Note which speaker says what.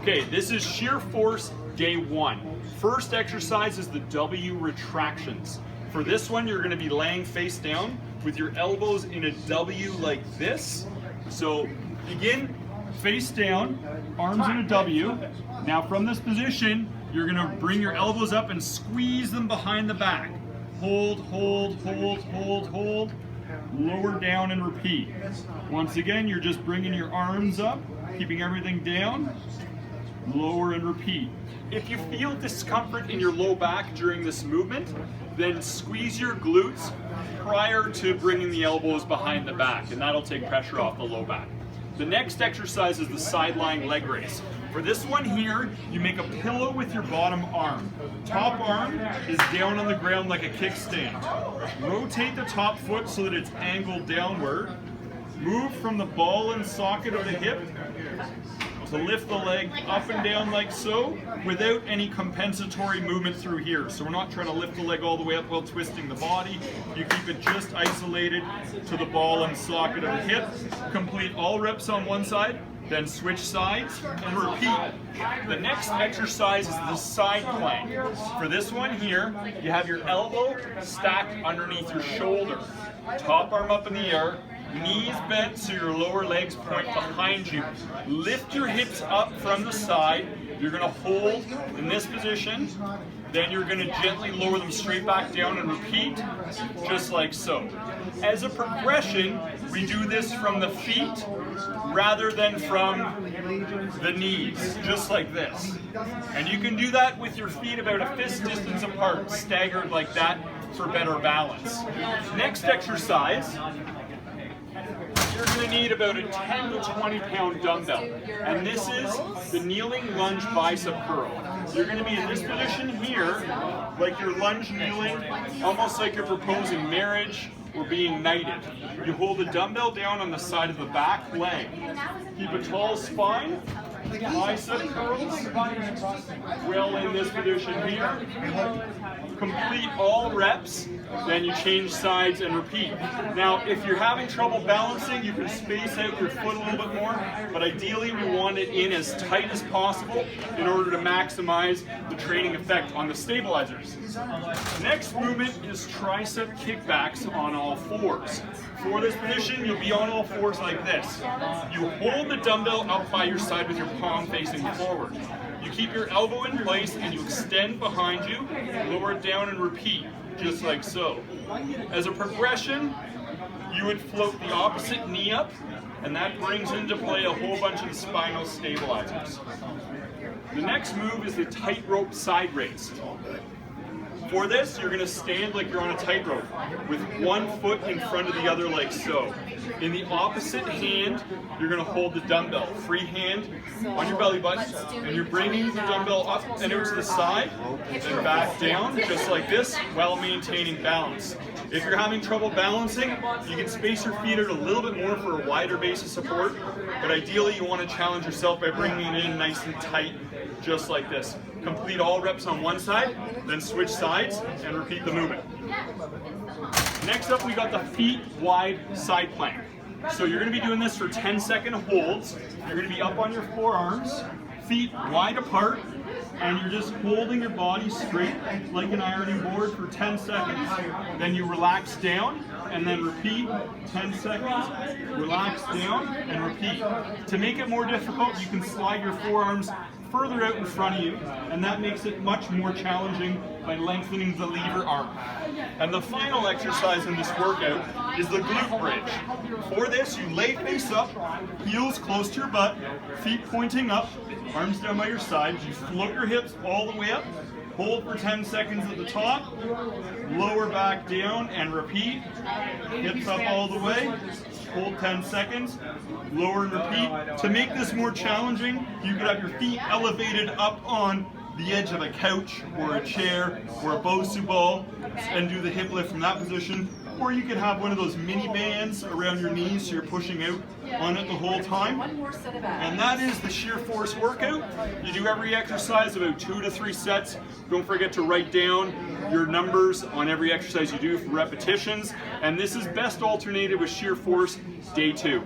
Speaker 1: Okay, this is Shear Force day 1. First exercise is the W retractions. For this one, you're going to be laying face down with your elbows in a W like this. So begin face down, arms in a W. Now from this position, you're going to bring your elbows up and squeeze them behind the back. Hold, hold, hold, hold, hold. Lower down and repeat. Once again, you're just bringing your arms up, keeping everything down. Lower and repeat. If you feel discomfort in your low back during this movement, then squeeze your glutes prior to bringing the elbows behind the back, and that'll take pressure off the low back. The next exercise is the sideline leg raise. For this one here, you make a pillow with your bottom arm. Top arm is down on the ground like a kickstand. Rotate the top foot so that it's angled downward. Move from the ball and socket of the hip to lift the leg up and down like so, without any compensatory movement through here. So we're not trying to lift the leg all the way up while twisting the body. You keep it just isolated to the ball and socket of the hip. Complete all reps on one side, then switch sides and repeat. The next exercise is the side plank. For this one here, you have your elbow stacked underneath your shoulder. Top arm up in the air, knees bent so your lower legs point behind you. Lift your hips up from the side. You're going to hold in this position. Then you're going to gently lower them straight back down and repeat, just like so. As a progression, we do this from the feet rather than from the knees, just like this. And you can do that with your feet about a fist distance apart, staggered like that for better balance. Next exercise, you're going to need about a 10 to 20 pound dumbbell. And this is the kneeling lunge bicep curl. You're going to be in this position here, like you're lunge kneeling, almost like you're proposing marriage or being knighted. You hold the dumbbell down on the side of the back leg. Keep a tall spine. Bicep curls, well in this position here. Complete all reps, then you change sides and repeat. Now, if you're having trouble balancing, you can space out your foot a little bit more, but ideally we want it in as tight as possible in order to maximize the training effect on the stabilizers. Next movement is tricep kickbacks on all fours. For this position, you'll be on all fours like this. You hold the dumbbell up by your side with your palm facing forward. You keep your elbow in place and you extend behind you, lower it down and repeat, just like so. As a progression, you would float the opposite knee up, and that brings into play a whole bunch of the spinal stabilizers. The next move is the tightrope side raise. For this, you're going to stand like you're on a tightrope with one foot in front of the other like so. In the opposite hand, you're going to hold the dumbbell, free hand on your belly button, and you're bringing the dumbbell up and out to the side and back down, just like this, while maintaining balance. If you're having trouble balancing, you can space your feet out a little bit more for a wider base of support, but ideally you want to challenge yourself by bringing it in nice and tight, just like this. Complete all reps on one side, then switch sides and repeat the movement. Next up, we got the feet wide side plank. So you're going to be doing this for 10-second holds. You're going to be up on your forearms, feet wide apart, and you're just holding your body straight like an ironing board for 10 seconds. Then you relax down and then repeat 10 seconds, relax down and repeat. To make it more difficult, you can slide your forearms further out in front of you, and that makes it much more challenging by lengthening the lever arm. And the final exercise in this workout is the glute bridge. For this, you lay face up, heels close to your butt, feet pointing up, arms down by your sides. You float your hips all the way up, hold for 10 seconds at the top, lower back down and repeat. Hips up all the way, hold 10 seconds, lower and repeat. To make this more challenging, you could have your feet elevated up on the edge of a couch or a chair or a Bosu ball and do the hip lift from that position. Or you could have one of those mini bands around your knees so you're pushing out on it the whole time. And that is the Shear Force workout. You do every exercise about 2 to 3 sets. Don't forget to write down your numbers on every exercise you do for repetitions. And this is best alternated with Shear Force day 2.